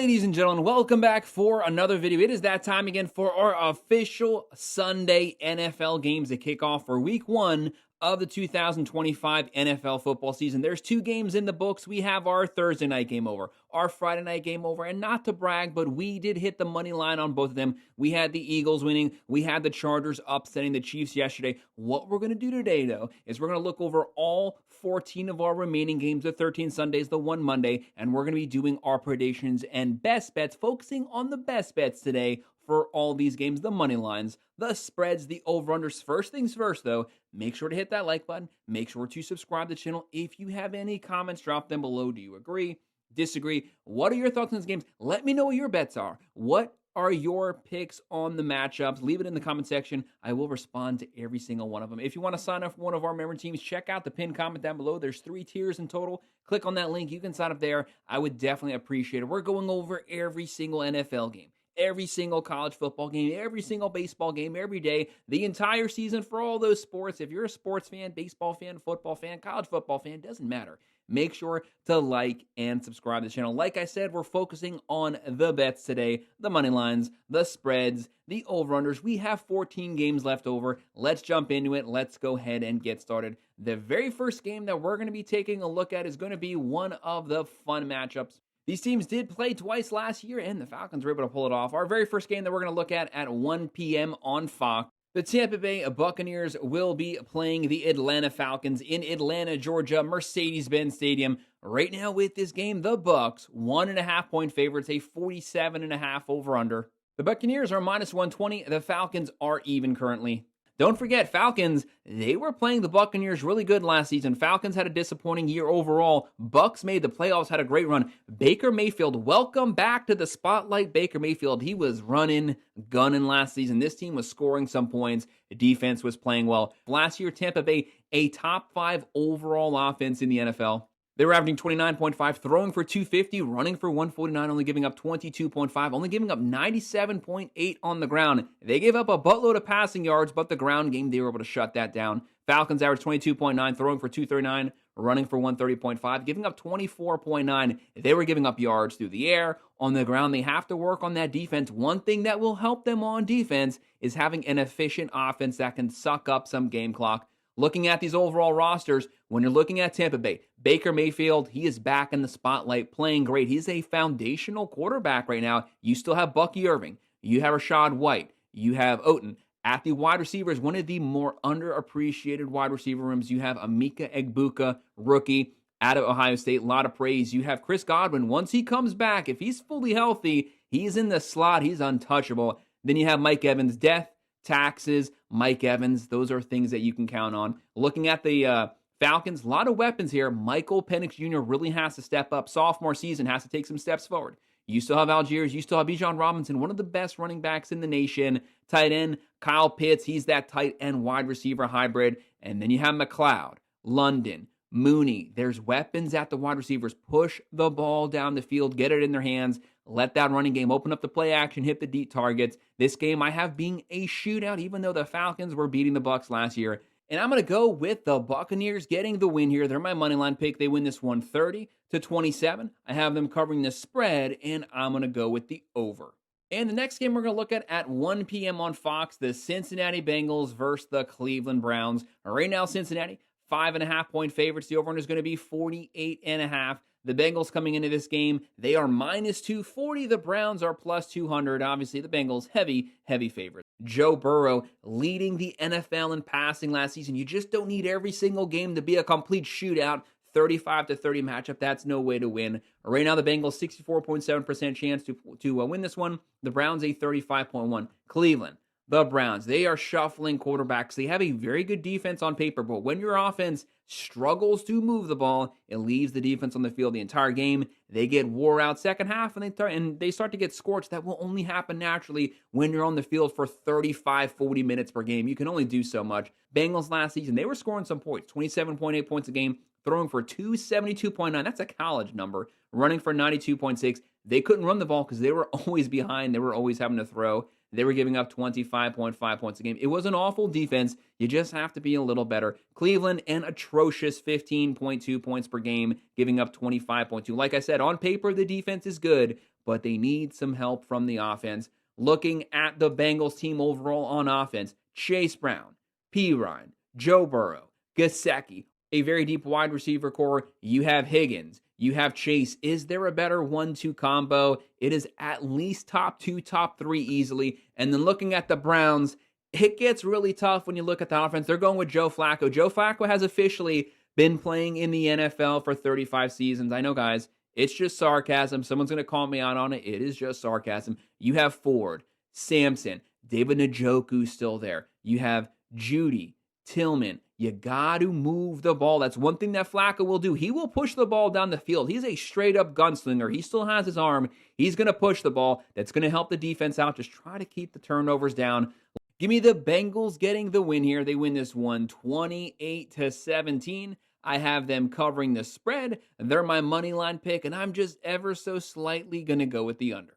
Ladies and gentlemen, welcome back for another video. It is that time again for our official Sunday NFL games to kick off for week 1 of the 2025 NFL football season. There's 2 games in the books. We have our Thursday night game over, our Friday night game over, and not to brag, but we did hit the money line on both of them. We had the Eagles winning. We had the Chargers upsetting the Chiefs yesterday. What we're going to do today, though, is we're going to look over all 14 of our remaining games, the 13 Sundays, the 1 Monday, and we're going to be doing our predictions and best bets, focusing on the best bets today for all these games, the money lines, the spreads, the over-unders. First things first, though, make sure to hit that like button. Make sure to subscribe to the channel. If you have any comments, drop them below. Do you agree? Disagree? What are your thoughts on these games? Let me know what your bets are. What are your picks on the matchups? Leave it in the comment section. I will respond to every single one of them. If you want to sign up for one of our member teams, check out the pinned comment down below. There's 3 tiers in total. Click on that link. You can sign up there. I would definitely appreciate it. We're going over every single NFL game, every single college football game, every single baseball game, every day, the entire season for all those sports. If you're a sports fan, baseball fan, football fan, college football fan, doesn't matter. Make sure to like and subscribe to the channel. Like I said, we're focusing on the bets today, the money lines, the spreads, the over-unders. We have 14 games left over. Let's jump into it. Let's go ahead and get started. The very first game that we're going to be taking a look at is going to be one of the fun matchups. These teams did play twice last year, and the Falcons were able to pull it off. Our very first game that we're going to look at 1 p.m. on Fox. The Tampa Bay Buccaneers will be playing the Atlanta Falcons in Atlanta, Georgia, Mercedes-Benz Stadium. Right now with this game, the Bucs, 1.5-point favorites, a 47.5 over-under. The Buccaneers are minus 120. The Falcons are even currently. Don't forget, Falcons, they were playing the Buccaneers really good last season. Falcons had a disappointing year overall. Bucs made the playoffs, had a great run. Baker Mayfield, welcome back to the spotlight. Baker Mayfield, he was running, gunning last season. This team was scoring some points. The defense was playing well. Last year, Tampa Bay, a top 5 overall offense in the NFL. They were averaging 29.5, throwing for 250, running for 149, only giving up 22.5, only giving up 97.8 on the ground. They gave up a buttload of passing yards, but the ground game, they were able to shut that down. Falcons averaged 22.9, throwing for 239, running for 130.5, giving up 24.9. They were giving up yards through the air. On the ground, they have to work on that defense. One thing that will help them on defense is having an efficient offense that can suck up some game clock. Looking at these overall rosters, when you're looking at Tampa Bay, Baker Mayfield, he is back in the spotlight, playing great. He's a foundational quarterback right now. You still have Bucky Irving. You have Rashad White. You have Oten. At the wide receivers, one of the more underappreciated wide receiver rooms, you have Emeka Egbuka, rookie, out of Ohio State. A lot of praise. You have Chris Godwin. Once he comes back, if he's fully healthy, he's in the slot. He's untouchable. Then you have Mike Evans, death, taxes, Mike Evans. Those are things that you can count on. Looking at the Falcons, a lot of weapons here. Michael Penix Jr. really has to step up. Sophomore season has to take some steps forward. You still have Algiers. You still have Bijan Robinson, one of the best running backs in the nation. Tight end, Kyle Pitts. He's that tight end wide receiver hybrid. And then you have McLeod, London, Mooney. There's weapons at the wide receivers. Push the ball down the field. Get it in their hands. Let that running game open up the play action, hit the deep targets. This game I have being a shootout, even though the Falcons were beating the Bucs last year. And I'm going to go with the Buccaneers getting the win here. They're my money line pick. They win this one 30-27. I have them covering the spread, and I'm going to go with the over. And the next game we're going to look at 1 p.m. on Fox, the Cincinnati Bengals versus the Cleveland Browns. Right now, Cincinnati, 5.5-point favorites. The over-under is going to be 48.5. The Bengals coming into this game, they are minus 240. The Browns are plus 200. Obviously, the Bengals, heavy favorites. Joe Burrow leading the NFL in passing last season. You just don't need every single game to be a complete shootout. 35-30 matchup, that's no way to win. Right now, the Bengals, 64.7% chance to win this one. The Browns, a 35.1. Cleveland, the Browns, they are shuffling quarterbacks. They have a very good defense on paper, but when your offense struggles to move the ball, it leaves the defense on the field the entire game. They get wore out second half, and they start to get scorched. That will only happen naturally when you're on the field for 35, 40 minutes per game. You can only do so much. Bengals last season, they were scoring some points, 27.8 points a game, throwing for 272.9. That's a college number. Running for 92.6. They couldn't run the ball because they were always behind. They were always having to throw. They were giving up 25.5 points a game. It was an awful defense. You just have to be a little better. Cleveland, an atrocious 15.2 points per game, giving up 25.2. Like I said, on paper, the defense is good, but they need some help from the offense. Looking at the Bengals team overall on offense, Chase Brown, P. Ryan, Joe Burrow, Gesicki, a very deep wide receiver core. You have Higgins. You have Chase. Is there a better 1-2 combo? It is at least top 2, top 3 easily. And then looking at the Browns, it gets really tough when you look at the offense. They're going with Joe Flacco. Joe Flacco has officially been playing in the NFL for 35 seasons. I know, guys, it's just sarcasm. Someone's going to call me out on it. It is just sarcasm. You have Ford, Sampson, David Njoku still there. You have Judy, Tillman. You got to move the ball. That's one thing that Flacco will do. He will push the ball down the field. He's a straight-up gunslinger. He still has his arm. He's going to push the ball. That's going to help the defense out. Just try to keep the turnovers down. Give me the Bengals getting the win here. They win this one 28-17. I have them covering the spread. They're my money line pick, and I'm just ever so slightly going to go with the under.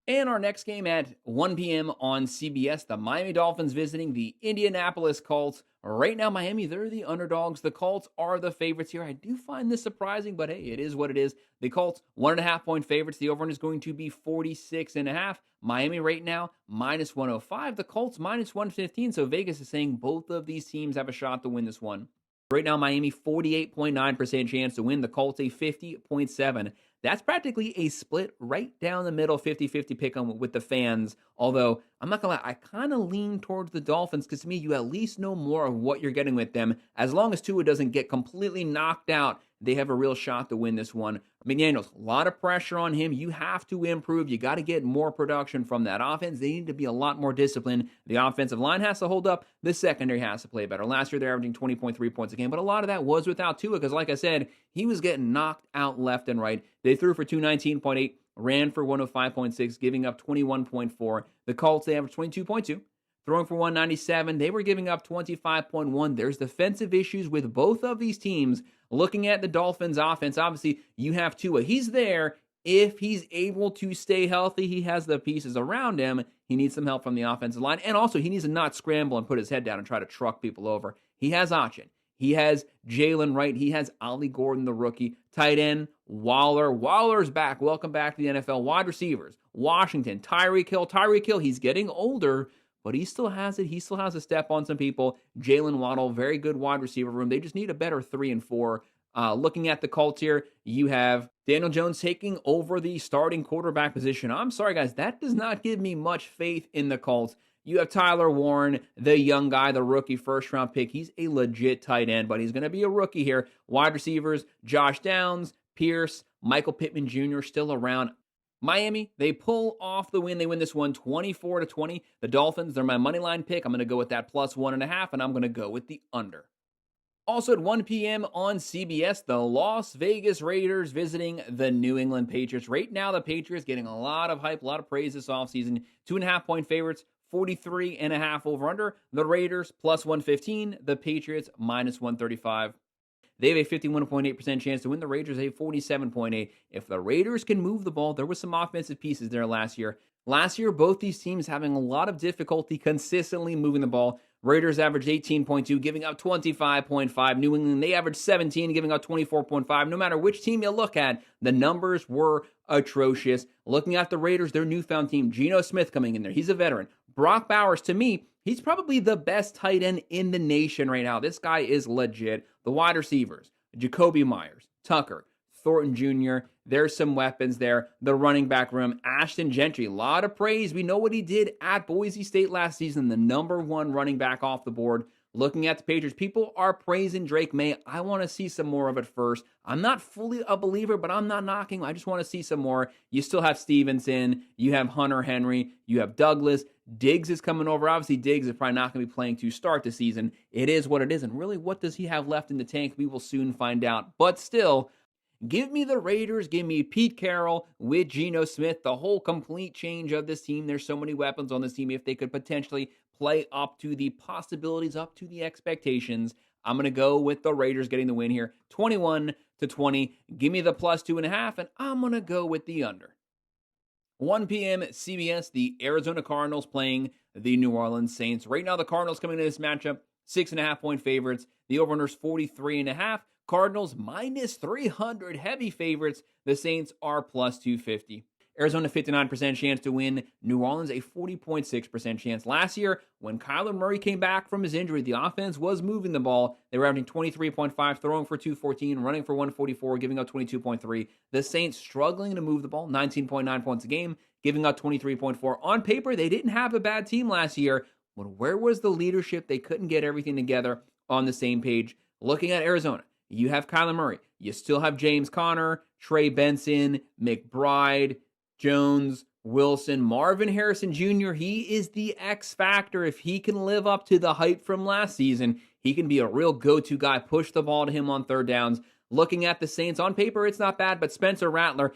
And our next game at 1 p.m. on CBS, the Miami Dolphins visiting the Indianapolis Colts. Right now, Miami, they're the underdogs. The Colts are the favorites here. I do find this surprising, but hey, it is what it is. The Colts, 1.5-point favorites. The over-under is going to be 46.5. Miami right now, minus 105. The Colts, minus 115. So Vegas is saying both of these teams have a shot to win this one. Right now, Miami, 48.9% chance to win. The Colts, a 50.7%. That's practically a split right down the middle, 50-50 pick 'em with the fans. Although, I'm not going to lie, I kind of lean towards the Dolphins because to me, you at least know more of what you're getting with them. As long as Tua doesn't get completely knocked out, they have a real shot to win this one. McDaniels, a lot of pressure on him. You have to improve. You got to get more production from that offense. They need to be a lot more disciplined. The offensive line has to hold up. The secondary has to play better. Last year, they're averaging 20.3 points a game, but a lot of that was without Tua because, like I said, he was getting knocked out left and right. They threw for 219.8, ran for 105.6, giving up 21.4. The Colts, they averaged 22.2. Throwing for 197, they were giving up 25.1. There's defensive issues with both of these teams. Looking at the Dolphins offense, obviously, you have Tua. He's there. If he's able to stay healthy, he has the pieces around him. He needs some help from the offensive line. And also, he needs to not scramble and put his head down and try to truck people over. He has Achin. He has Jalen Wright. He has Ollie Gordon, the rookie. Tight end, Waller. Waller's back. Welcome back to the NFL. Wide receivers, Washington, Tyreek Hill. Tyreek Hill, he's getting older, but he still has it. He still has a step on some people. Jalen Waddle, very good wide receiver room. They just need a better 3 and 4. Looking at the Colts here, you have Daniel Jones taking over the starting quarterback position. I'm sorry, guys, that does not give me much faith in the Colts. You have Tyler Warren, the young guy, the rookie first-round pick. He's a legit tight end, but he's going to be a rookie here. Wide receivers, Josh Downs, Pierce, Michael Pittman Jr. still around. Miami, they pull off the win. They win this one 24-20. The Dolphins, they're my money line pick. I'm going to go with that plus 1.5, and I'm going to go with the under. Also at 1 p.m. on CBS, the Las Vegas Raiders visiting the New England Patriots. Right now, the Patriots getting a lot of hype, a lot of praise this offseason. 2.5-point favorites, 43.5 over-under. The Raiders, plus 115. The Patriots, minus 135. They have a 51.8% chance to win. The Raiders, a 47.8%. If the Raiders can move the ball, there was some offensive pieces there last year. Last year, both these teams having a lot of difficulty consistently moving the ball. Raiders averaged 18.2, giving up 25.5. New England, they averaged 17, giving up 24.5. No matter which team you look at, the numbers were atrocious. Looking at the Raiders, their newfound team, Geno Smith coming in there. He's a veteran. Brock Bowers, to me, he's probably the best tight end in the nation right now. This guy is legit. The wide receivers, Jacoby Myers, Tucker, Thornton Jr., there's some weapons there. The running back room, Ashton Gentry, a lot of praise. We know what he did at Boise State last season, the number 1 running back off the board. Looking at the Patriots, people are praising Drake May. I want to see some more of it first. I'm not fully a believer, but I'm not knocking. I just want to see some more. You still have Stevenson. You have Hunter Henry. You have Douglas. Diggs is coming over. Obviously, Diggs is probably not going to be playing to start the season. It is what it is. And really, what does he have left in the tank? We will soon find out. But still, give me the Raiders. Give me Pete Carroll with Geno Smith. The whole complete change of this team. There's so many weapons on this team. If they could potentially play up to the possibilities, up to the expectations, I'm going to go with the Raiders getting the win here. 21-20. Give me the plus 2.5, and I'm going to go with the under. 1 p.m. CBS, the Arizona Cardinals playing the New Orleans Saints. Right now, the Cardinals coming into this matchup, 6.5-point favorites. The over-under is 43.5. Cardinals minus 300 heavy favorites. The Saints are plus 250. Arizona 59% chance to win. New Orleans a 40.6% chance. Last year, when Kyler Murray came back from his injury, the offense was moving the ball. They were averaging 23.5, throwing for 214, running for 144, giving up 22.3. The Saints struggling to move the ball, 19.9 points a game, giving up 23.4. On paper, they didn't have a bad team last year. But where was the leadership? They couldn't get everything together on the same page. Looking at Arizona, you have Kyler Murray. You still have James Conner, Trey Benson, McBride, Jones, Wilson, Marvin Harrison Jr. He is the X factor. If he can live up to the hype from last season, he can be a real go-to guy. Push the ball to him on third downs. Looking at the Saints, on paper, it's not bad, but Spencer Rattler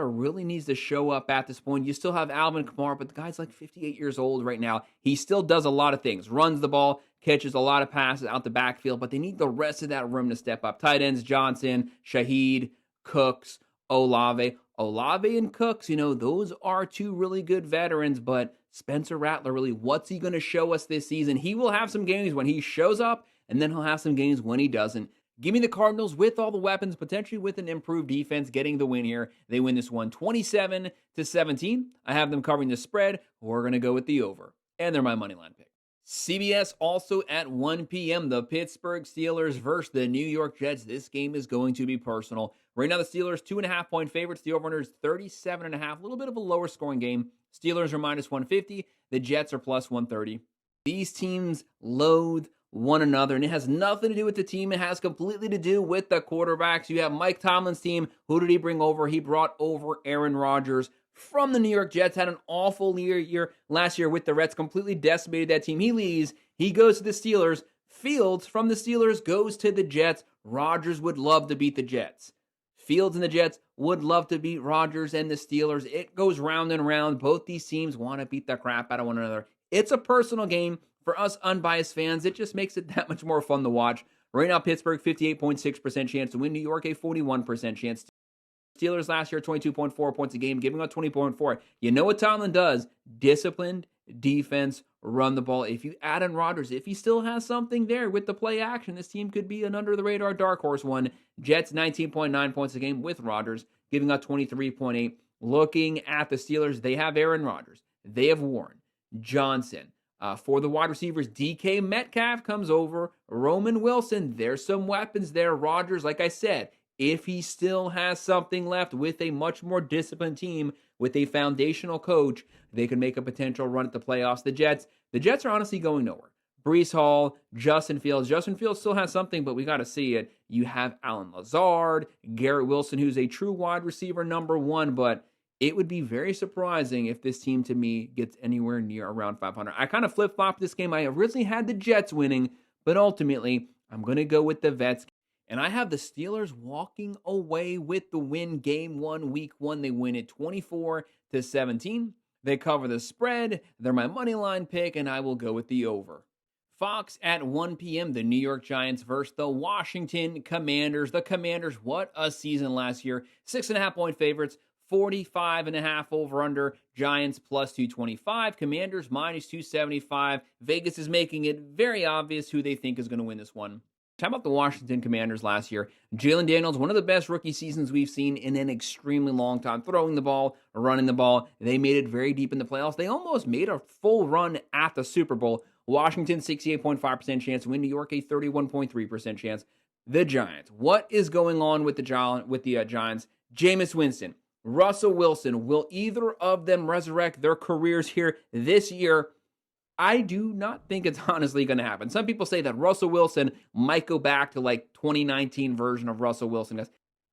really needs to show up at this point. You still have Alvin Kamara, but the guy's like 58 years old right now. He still does a lot of things. Runs the ball, catches a lot of passes out the backfield, but they need the rest of that room to step up. Tight ends, Johnson, Shaheed, Cooks, Olave and Cooks, those are two really good veterans, but Spencer Rattler, really, what's he going to show us this season? He will have some games when he shows up, and then he'll have some games when he doesn't. Give me the Cardinals with all the weapons, potentially with an improved defense, getting the win here. They win this one 27-17. I have them covering the spread. We're going to go with the over, and they're my money line pick. CBS also at 1 p.m. The Pittsburgh Steelers versus the New York Jets. This game is going to be personal. Right now, the Steelers 2.5-point favorites. The over-under is 37.5. A little bit of a lower scoring game. Steelers are minus 150. The Jets are plus 130. These teams loathe one another, and it has nothing to do with the team. It has completely to do with the quarterbacks. You have Mike Tomlin's team. Who did he bring over? He brought over Aaron Rodgers from the New York Jets. Had an awful year last year with the Reds. Completely decimated that team. He leaves. He goes to the Steelers. Fields from the Steelers goes to the Jets. Rodgers would love to beat the Jets. Fields and the Jets would love to beat Rodgers and the Steelers. It goes round and round. Both these teams want to beat the crap out of one another. It's a personal game. For us unbiased fans, it just makes it that much more fun to watch. Right now, Pittsburgh, 58.6% chance to win. New York, a 41% chance. Steelers last year, 22.4 points a game, giving up 20.4. You know what Tomlin does? Disciplined defense, run the ball. If you add in Rodgers, if he still has something there with the play action, this team could be an under-the-radar dark horse one. Jets, 19.9 points a game with Rodgers, giving up 23.8. Looking at the Steelers, they have Aaron Rodgers. They have Warren, Johnson. For the wide receivers, DK Metcalf comes over. Roman Wilson, there's some weapons there. Rodgers, like I said, if he still has something left with a much more disciplined team, with a foundational coach, they could make a potential run at the playoffs. The Jets are honestly going nowhere. Breece Hall, Justin Fields. Justin Fields still has something, but we got to see it. You have Allen Lazard, Garrett Wilson, who's a true wide receiver number one, but it would be very surprising if this team, to me, gets anywhere near around 500. I kind of flip-flopped this game. I originally had the Jets winning, but ultimately, I'm going to go with the Vets. And I have the Steelers walking away with the win. Game 1, week 1, they win it 24-17. They cover the spread. They're my money line pick, and I will go with the over. Fox at 1 p.m., the New York Giants versus the Washington Commanders. The Commanders, what a season last year. 6.5-point favorites. 45.5 over-under. Giants plus 225. Commanders minus 275. Vegas is making it very obvious who they think is going to win this one. How about the Washington Commanders last year? Jalen Daniels, one of the best rookie seasons we've seen in an extremely long time. Throwing the ball, running the ball. They made it very deep in the playoffs. They almost made a full run at the Super Bowl. Washington, 68.5% chance to win. New York, a 31.3% chance. The Giants. What is going on with the Giants? Jameis Winston, Russell Wilson, will either of them resurrect their careers here this year? I do not think it's honestly going to happen. Some people say that Russell Wilson might go back to like 2019 version of Russell Wilson.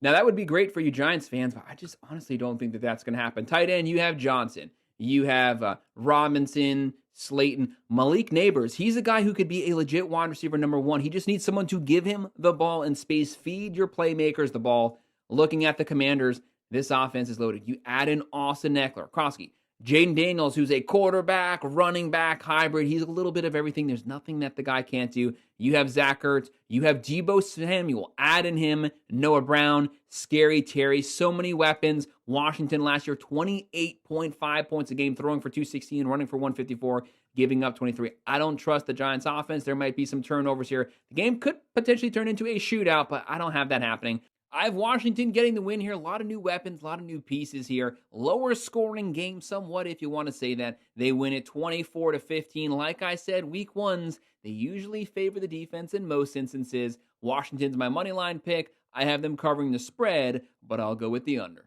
Now, that would be great for you Giants fans, but I just honestly don't think that that's going to happen. Tight end, you have Johnson. You have Robinson, Slayton, Malik Neighbors. He's a guy who could be a legit wide receiver number one. He just needs someone to give him the ball in space. Feed your playmakers the ball. Looking at the Commanders, this offense is loaded. You add in Austin Eckler, Kroski, Jaden Daniels, who's a quarterback, running back, hybrid. He's a little bit of everything. There's nothing that the guy can't do. You have Zach Ertz. You have Deebo Samuel. Add in him, Noah Brown, Scary Terry. So many weapons. Washington last year, 28.5 points a game, throwing for 216, running for 154, giving up 23. I don't trust the Giants offense. There might be some turnovers here. The game could potentially turn into a shootout, but I don't have that happening. I have Washington getting the win here. A lot of new weapons, a lot of new pieces here. Lower scoring game somewhat, if you want to say that. They win it 24-15. Like I said, week ones, they usually favor the defense in most instances. Washington's my money line pick. I have them covering the spread, but I'll go with the under.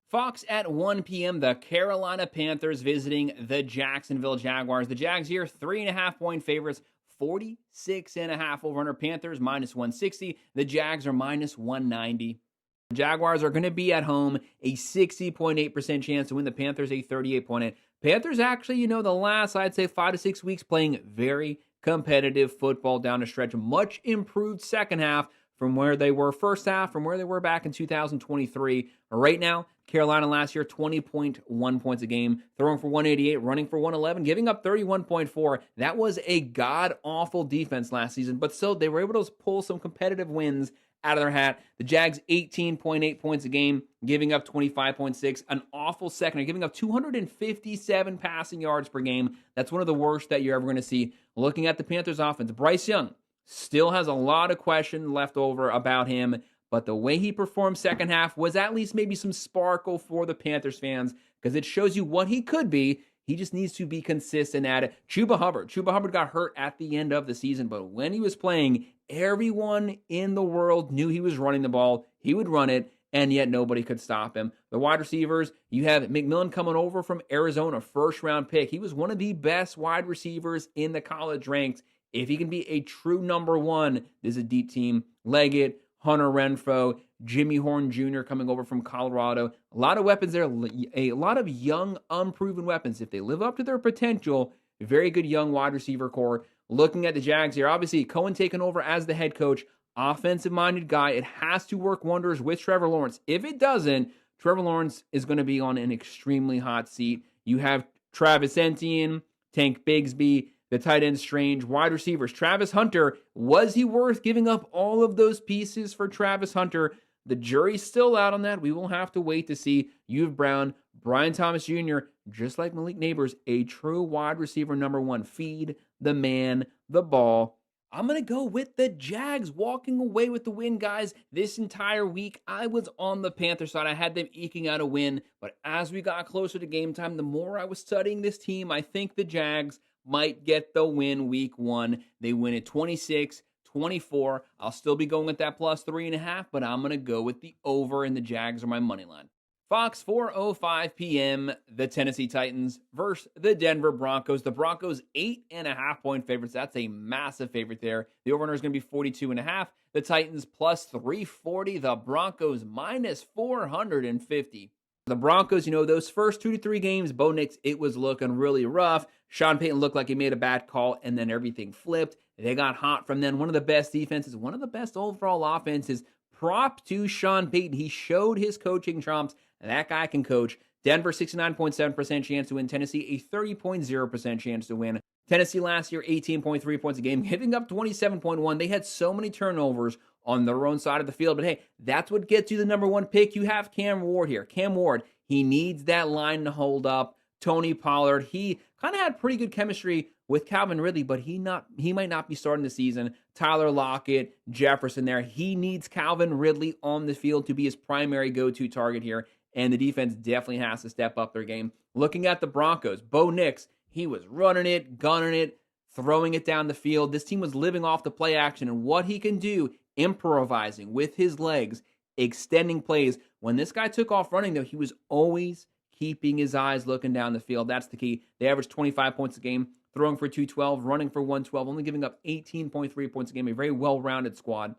Fox at 1 p.m., the Carolina Panthers visiting the Jacksonville Jaguars. The Jags here, 3.5-point favorites. 46.5 over-under. Panthers minus 160. The Jags are minus 190. The Jaguars are going to be at home, a 60.8% chance to win. The Panthers a 38.8. Panthers actually, the last, I'd say 5 to 6 weeks playing very competitive football down the stretch. Much improved second half from where they were first half, from where they were back in 2023. Right now, Carolina last year, 20.1 points a game, throwing for 188, running for 111, giving up 31.4. That was a god-awful defense last season, but still, they were able to pull some competitive wins out of their hat. The Jags, 18.8 points a game, giving up 25.6. An awful secondary, giving up 257 passing yards per game. That's one of the worst that you're ever going to see. Looking at the Panthers offense, Bryce Young still has a lot of questions left over about him, but the way he performed second half was at least maybe some sparkle for the Panthers fans because it shows you what he could be. He just needs to be consistent at it. Chuba Hubbard got hurt at the end of the season, but when he was playing, everyone in the world knew he was running the ball. He would run it, and yet nobody could stop him. The wide receivers, you have McMillan coming over from Arizona, first-round pick. He was one of the best wide receivers in the college ranks. If he can be a true number one, this is a deep team. Leggett, Hunter Renfrow, Jimmy Horn Jr. coming over from Colorado. A lot of weapons there, a lot of young, unproven weapons. If they live up to their potential, a very good young wide receiver core. Looking at the Jags here, obviously Cohen taking over as the head coach, offensive-minded guy. It has to work wonders with Trevor Lawrence. If it doesn't, Trevor Lawrence is going to be on an extremely hot seat. You have Travis Etienne, Tank Bigsby, the tight end Strange, wide receivers. Travis Hunter, was he worth giving up all of those pieces for Travis Hunter? The jury's still out on that. We will have to wait to see. You have Brown, Brian Thomas Jr., just like Malik Neighbors, a true wide receiver number one. Feed the man the ball. I'm going to go with the Jags walking away with the win, guys. This entire week, I was on the Panther side. I had them eking out a win. But as we got closer to game time, the more I was studying this team, I think the Jags might get the win week one. They win at 26-24. I'll still be going with that plus 3.5, but I'm going to go with the over, and the Jags are my money line. Fox, 4:05 p.m., the Tennessee Titans versus the Denver Broncos. The Broncos, 8.5-point favorites. That's a massive favorite there. The over-under is going to be 42.5. The Titans, plus 340. The Broncos, minus 450. The Broncos, those first 2 to 3 games, Bo Nix, it was looking really rough. Sean Payton looked like he made a bad call, and then everything flipped. They got hot from then. One of the best defenses, one of the best overall offenses. Prop to Sean Payton. He showed his coaching chops, and that guy can coach. Denver, 69.7% chance to win. Tennessee, a 30.0% chance to win. Tennessee last year, 18.3 points a game, giving up 27.1. They had so many turnovers on their own side of the field. But hey, that's what gets you the number one pick. You have Cam Ward here. Cam Ward, he needs that line to hold up. Tony Pollard, he kind of had pretty good chemistry with Calvin Ridley, but he might not be starting the season. Tyler Lockett, Jefferson there. He needs Calvin Ridley on the field to be his primary go-to target here, and the defense definitely has to step up their game. Looking at the Broncos, Bo Nix, he was running it, gunning it, throwing it down the field. This team was living off the play action, and what he can do, improvising with his legs, extending plays. When this guy took off running, though, he was always keeping his eyes looking down the field. That's the key. They averaged 25 points a game, throwing for 212, running for 112, only giving up 18.3 points a game. A very well-rounded squad.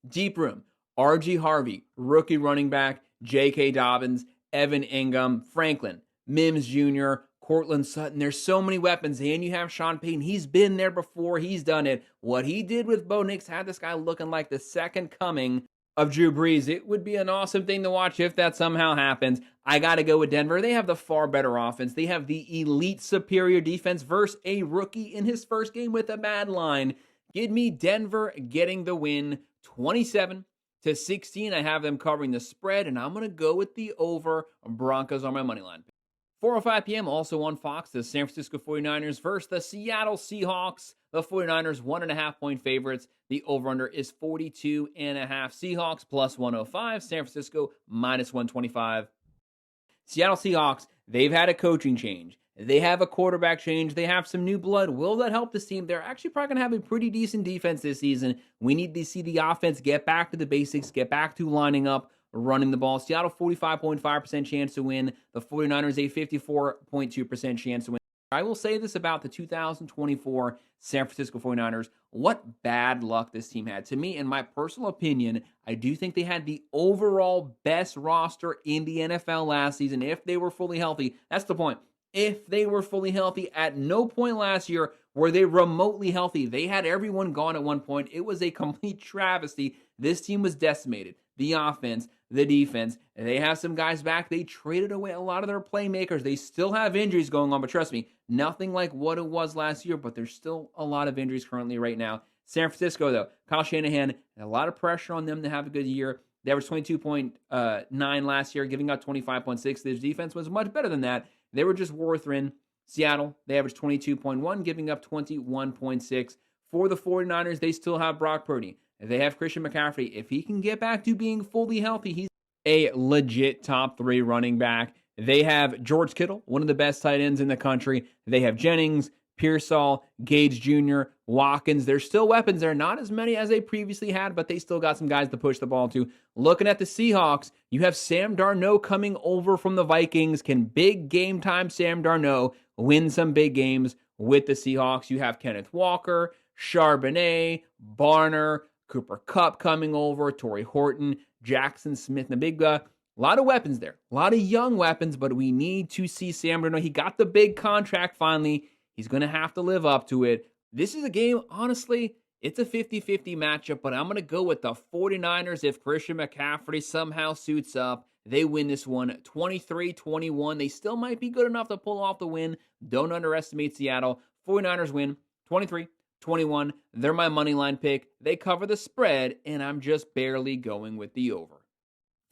Deep room, R.G. Harvey, rookie running back, J.K. Dobbins, Evan Ingham, Franklin, Mims Jr., Cortland Sutton. There's so many weapons, and you have Sean Payton. He's been there before. He's done it. What he did with Bo Nix had this guy looking like the second coming of Drew Brees. It would be an awesome thing to watch if that somehow happens. I got to go with Denver. They have the far better offense. They have the elite superior defense versus a rookie in his first game with a bad line. Give me Denver getting the win 27-17. to 16. I have them covering the spread, and I'm going to go with the over. Broncos on my money line. 4:05 p.m. also on Fox, the San Francisco 49ers versus the Seattle Seahawks. The 49ers 1.5-point favorites. The over-under is 42.5. Seahawks plus 105. San Francisco minus 125. Seattle Seahawks, they've had a coaching change. They have a quarterback change. They have some new blood. Will that help this team? They're actually probably going to have a pretty decent defense this season. We need to see the offense get back to the basics, get back to lining up, running the ball. Seattle, 45.5% chance to win. The 49ers, a 54.2% chance to win. I will say this about the 2024 San Francisco 49ers. What bad luck this team had. To me, in my personal opinion, I do think they had the overall best roster in the NFL last season if they were fully healthy. That's the point. If they were fully healthy, at no point last year were they remotely healthy. They had everyone gone at one point. It was a complete travesty. This team was decimated. The offense, the defense, they have some guys back. They traded away a lot of their playmakers. They still have injuries going on, but trust me, nothing like what it was last year, but there's still a lot of injuries currently right now. San Francisco, though, Kyle Shanahan, a lot of pressure on them to have a good year. They averaged 22.9 last year, giving out 25.6. Their defense was much better than that. They were just Warthrin. Seattle, they averaged 22.1, giving up 21.6. For the 49ers, they still have Brock Purdy. They have Christian McCaffrey. If he can get back to being fully healthy, he's a legit top 3 running back. They have George Kittle, one of the best tight ends in the country. They have Jennings, Pearsall, Gage Jr., Watkins. There's still weapons there. Not as many as they previously had, but they still got some guys to push the ball to. Looking at the Seahawks, you have Sam Darnold coming over from the Vikings. Can big game time Sam Darnold win some big games with the Seahawks? You have Kenneth Walker, Charbonnet, Barner, Cooper Kupp coming over, Torrey Horton, Jackson Smith, Nabigba. A lot of weapons there. A lot of young weapons, but we need to see Sam Darnold. He got the big contract finally. He's going to have to live up to it. This is a game, honestly, it's a 50-50 matchup, but I'm going to go with the 49ers if Christian McCaffrey somehow suits up. They win this one 23-21. They still might be good enough to pull off the win. Don't underestimate Seattle. 49ers win 23-21. They're my money line pick. They cover the spread, and I'm just barely going with the over.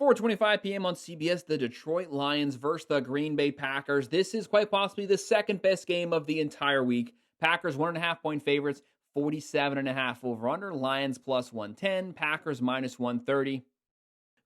4:25 p.m. on CBS, the Detroit Lions versus the Green Bay Packers. This is quite possibly the second best game of the entire week. Packers 1.5-point favorites, 47.5 over-under. Lions plus 110, Packers minus 130.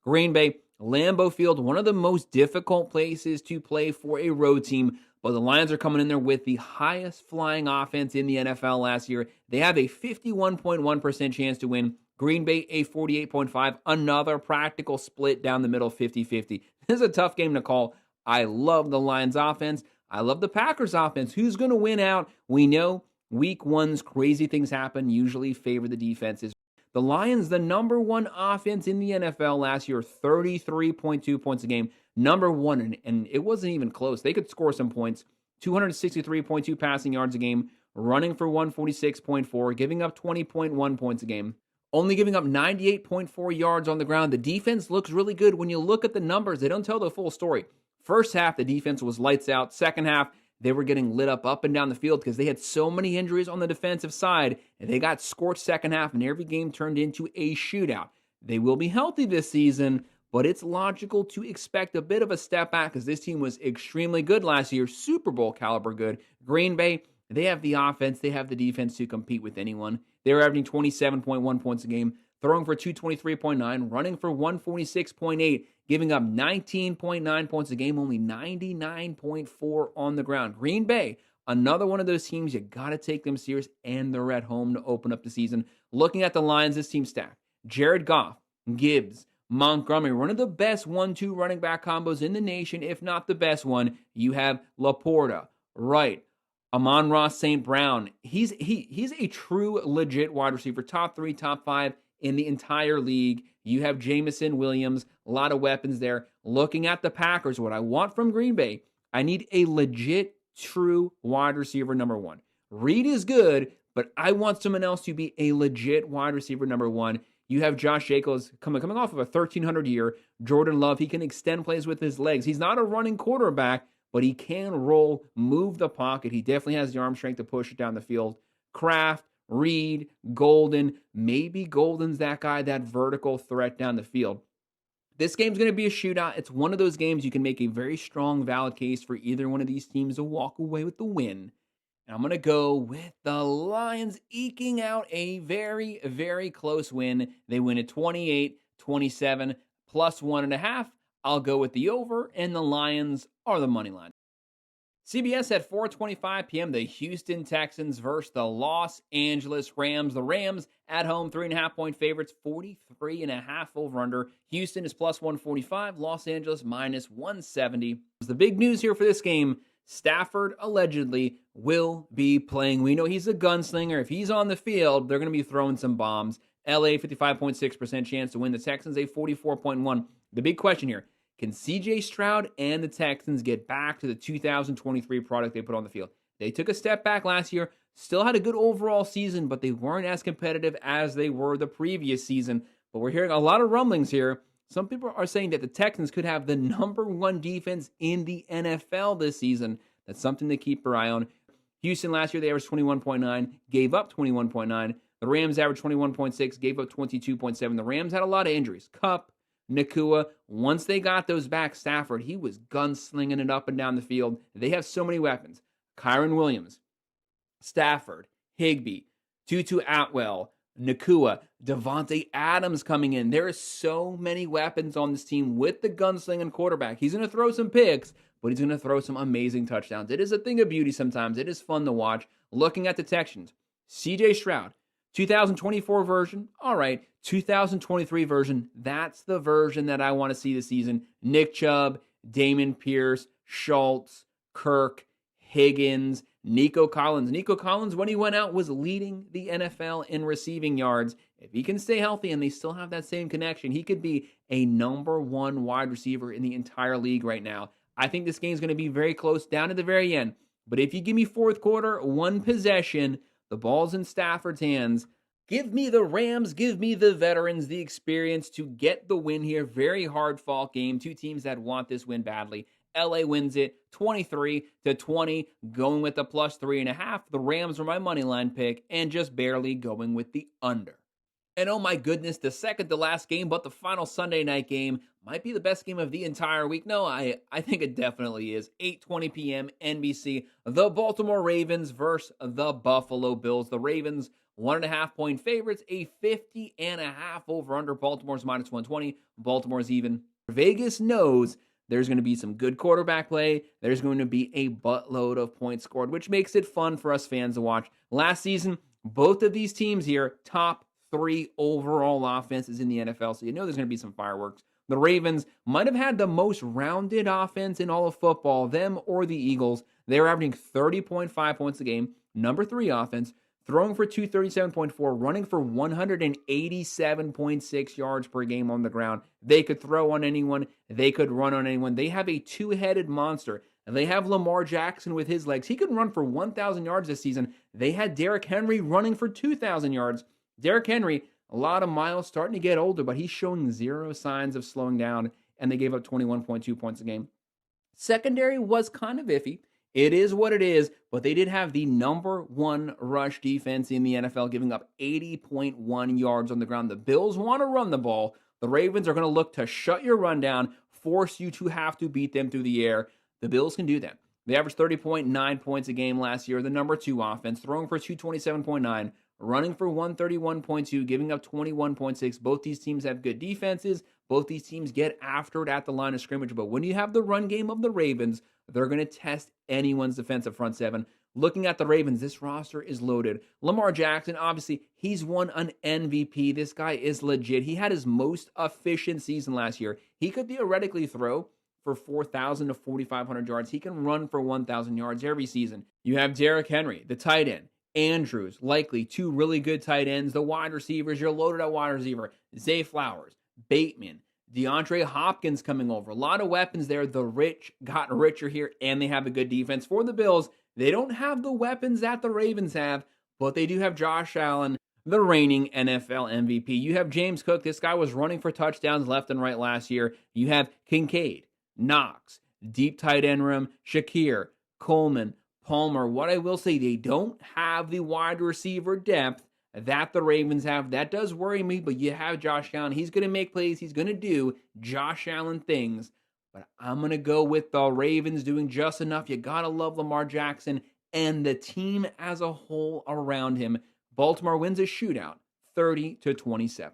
Green Bay, Lambeau Field, one of the most difficult places to play for a road team, but the Lions are coming in there with the highest flying offense in the NFL last year. They have a 51.1% chance to win. Green Bay, a 48.5, another practical split down the middle, 50-50. This is a tough game to call. I love the Lions offense. I love the Packers offense. Who's going to win out? We know week one's crazy things happen, usually favor the defenses. The Lions, the number one offense in the NFL last year, 33.2 points a game. Number one, and it wasn't even close. They could score some points. 263.2 passing yards a game, running for 146.4, giving up 20.1 points a game. Only giving up 98.4 yards on the ground. The defense looks really good. When you look at the numbers, they don't tell the full story. First half, the defense was lights out. Second half, they were getting lit up and down the field because they had so many injuries on the defensive side, and they got scorched second half, and every game turned into a shootout. They will be healthy this season, but it's logical to expect a bit of a step back because this team was extremely good last year, Super Bowl caliber good. Green Bay, they have the offense, they have the defense to compete with anyone. They're averaging 27.1 points a game, throwing for 223.9, running for 146.8, giving up 19.9 points a game, only 99.4 on the ground. Green Bay, another one of those teams, you got to take them serious, and they're at home to open up the season. Looking at the Lions, this team's stacked. Jared Goff, Gibbs, Montgomery, one of the best 1-2 running back combos in the nation, if not the best one. You have Laporta, Wright, Amon-Ra St. Brown. He's a true, legit wide receiver. Top 3, top 5 in the entire league. You have Jamison Williams. A lot of weapons there. Looking at the Packers, what I want from Green Bay, I need a legit, true wide receiver number 1. Reed is good, but I want someone else to be a legit wide receiver number 1. You have Josh Jacobs coming off of a 1,300 year. Jordan Love, he can extend plays with his legs. He's not a running quarterback, but he can roll, move the pocket. He definitely has the arm strength to push it down the field. Kraft, Reed, Golden. Maybe Golden's that guy, that vertical threat down the field. This game's going to be a shootout. It's one of those games you can make a very strong, valid case for either one of these teams to walk away with the win. And I'm going to go with the Lions eking out a very, very close win. They win at 28-27 plus 1.5. I'll go with the over, and the Lions are the money line. CBS at 4:25 p.m., the Houston Texans versus the Los Angeles Rams. The Rams at home, 3.5-point favorites, 43.5 over-under. Houston is plus 145, Los Angeles minus 170. The big news here for this game, Stafford allegedly will be playing. We know he's a gunslinger. If he's on the field, they're going to be throwing some bombs. LA, 55.6% chance to win. The Texans, a 44.1. The big question here, can C.J. Stroud and the Texans get back to the 2023 product they put on the field? They took a step back last year, still had a good overall season, but they weren't as competitive as they were the previous season. But we're hearing a lot of rumblings here. Some people are saying that the Texans could have the #1 defense in the NFL this season. That's something to keep your eye on. Houston last year, they averaged 21.9, gave up 21.9. The Rams averaged 21.6, gave up 22.7. The Rams had a lot of injuries. Kupp, Nakua, once they got those back, Stafford, he was gunslinging it up and down the field. They have so many weapons. Kyron Williams, Stafford, Higbee, Tutu Atwell, Nakua, Devontae Adams coming in. There are so many weapons on this team with the gunslinging quarterback. He's going to throw some picks, but he's going to throw some amazing touchdowns. It is a thing of beauty sometimes. It is fun to watch. Looking at the Texans, C.J. Stroud, 2024 version, all right. 2023 version, that's the version that I want to see this season. Nick Chubb, Dameon Pierce, Schultz, Kirk, Higgins, Nico Collins. Nico Collins, when he went out, was leading the NFL in receiving yards. If he can stay healthy and they still have that same connection, he could be a #1 wide receiver in the entire league right now. I think this game is going to be very close down to the very end. But if you give me fourth quarter, one possession, the ball's in Stafford's hands. Give me the Rams, give me the veterans, the experience to get the win here. Very hard fought game. Two teams that want this win badly. LA wins it 23-20, going with the plus 3.5. The Rams are my money line pick, and just barely going with the under. And oh my goodness, the second to last game, but the final Sunday night game might be the best game of the entire week. No, I think it definitely is. 8:20 p.m. NBC. The Baltimore Ravens versus the Buffalo Bills. The Ravens, 1.5-point favorites, a 50.5 over-under. Baltimore's minus 120. Baltimore's even. Vegas knows there's going to be some good quarterback play. There's going to be a buttload of points scored, which makes it fun for us fans to watch. Last season, both of these teams here, top 3 overall offenses in the NFL, so you know there's going to be some fireworks. The Ravens might have had the most rounded offense in all of football, them or the Eagles. They're averaging 30.5 points a game, #3 offense, throwing for 237.4, running for 187.6 yards per game on the ground. They could throw on anyone. They could run on anyone. They have a two-headed monster. And they have Lamar Jackson with his legs. He could run for 1,000 yards this season. They had Derrick Henry running for 2,000 yards. Derrick Henry, a lot of miles, starting to get older, but he's showing zero signs of slowing down, and they gave up 21.2 points a game. Secondary was kind of iffy. It is what it is, but they did have the #1 rush defense in the NFL, giving up 80.1 yards on the ground. The Bills want to run the ball. The Ravens are going to look to shut your run down, force you to have to beat them through the air. The Bills can do that. They averaged 30.9 points a game last year, the #2 offense, throwing for 227.9, running for 131.2, giving up 21.6. Both these teams have good defenses. Both these teams get after it at the line of scrimmage. But when you have the run game of the Ravens, they're going to test anyone's defensive front seven. Looking at the Ravens, this roster is loaded. Lamar Jackson, obviously, he's won an MVP. This guy is legit. He had his most efficient season last year. He could theoretically throw for 4,000 to 4,500 yards. He can run for 1,000 yards every season. You have Derrick Henry, the tight end. Andrews, likely 2 really good tight ends. The wide receivers, you're loaded at wide receiver. Zay Flowers, Bateman, DeAndre Hopkins coming over. A lot of weapons there. The rich got richer here, and they have a good defense. For the Bills, they don't have the weapons that the Ravens have, but they do have Josh Allen, the reigning NFL MVP. You have James Cook. This guy was running for touchdowns left and right last year. You have Kincaid, Knox, deep tight end room, Shakir, Coleman, Palmer. What I will say, they don't have the wide receiver depth that the Ravens have. That does worry me, but you have Josh Allen. He's going to make plays. He's going to do Josh Allen things. But I'm going to go with the Ravens doing just enough. You got to love Lamar Jackson and the team as a whole around him. Baltimore wins a shootout, 30-27.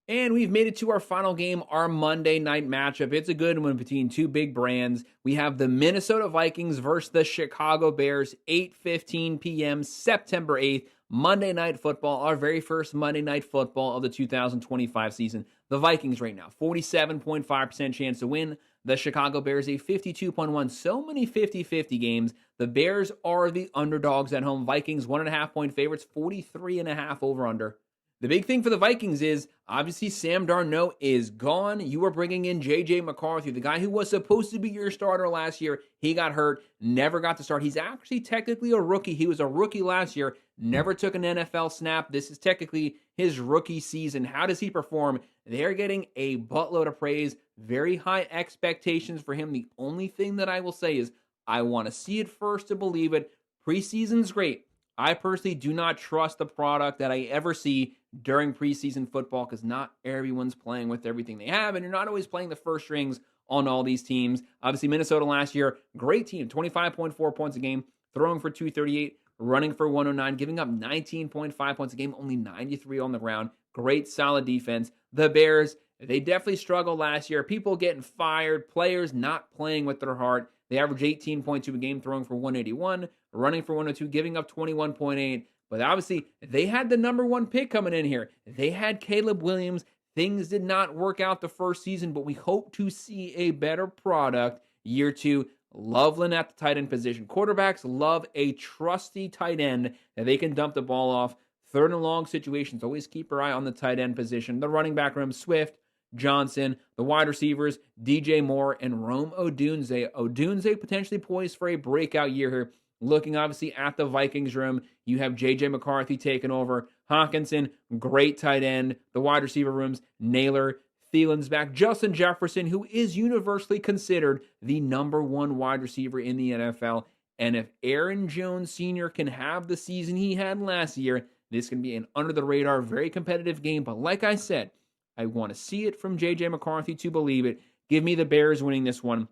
And we've made it to our final game, our Monday night matchup. It's a good one between two big brands. We have the Minnesota Vikings versus the Chicago Bears, 8:15 p.m., September 8th. Monday Night Football, our very first Monday Night Football of the 2025 season. The Vikings right now, 47.5% chance to win. The Chicago Bears, a 52.1. So many 50-50 games. The Bears are the underdogs at home. Vikings, 1.5-point favorites, 43.5 over-under. The big thing for the Vikings is, obviously, Sam Darnold is gone. You are bringing in J.J. McCarthy, the guy who was supposed to be your starter last year. He got hurt, never got to start. He's actually technically a rookie. He was a rookie last year, never took an NFL snap. This is technically his rookie season. How does he perform? They're getting a buttload of praise, very high expectations for him. The only thing that I will say is, I want to see it first to believe it. Preseason's great. I personally do not trust the product that I ever see during preseason football because not everyone's playing with everything they have, and you're not always playing the first strings on all these teams. Obviously, Minnesota last year, great team, 25.4 points a game, throwing for 238, running for 109, giving up 19.5 points a game, only 93 on the ground. Great, solid defense. The Bears, they definitely struggled last year. People getting fired, players not playing with their heart. They average 18.2 a game, throwing for 181, running for 102, giving up 21.8. But obviously, they had the number one pick coming in here. They had Caleb Williams. Things did not work out the first season, but we hope to see a better product year two. Loveland at the tight end position. Quarterbacks love a trusty tight end that they can dump the ball off. Third and long situations, always keep your eye on the tight end position. The running back room, Swift, Johnson. The wide receivers, DJ Moore and Rome Odunze. Odunze potentially poised for a breakout year here. Looking obviously at the Vikings room, you have J.J. McCarthy taking over. Hawkinson, great tight end. The wide receiver rooms, Naylor, Thielen's back. Justin Jefferson, who is universally considered the number one wide receiver in the NFL. And if Aaron Jones Sr. can have the season he had last year, this can be an under-the-radar, very competitive game. But like I said, I want to see it from J.J. McCarthy to believe it. Give me the Bears winning this one,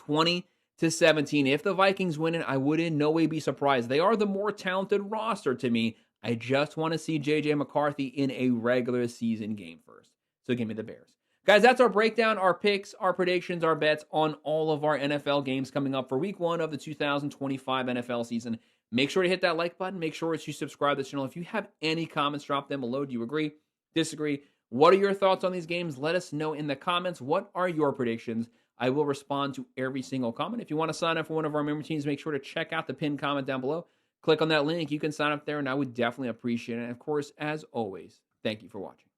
20-17. If the Vikings win it, I would in no way be surprised. They are the more talented roster to me. I just want to see J.J. McCarthy in a regular season game first. So give me the Bears. Guys, that's our breakdown, our picks, our predictions, our bets on all of our NFL games coming up for week one of the 2025 NFL season. Make sure to hit that like button. Make sure that you subscribe to the channel. If you have any comments, drop them below. Do you agree? Disagree? What are your thoughts on these games? Let us know in the comments. What are your predictions? I will respond to every single comment. If you want to sign up for one of our member teams, make sure to check out the pinned comment down below. Click on that link. You can sign up there, and I would definitely appreciate it. And of course, as always, thank you for watching.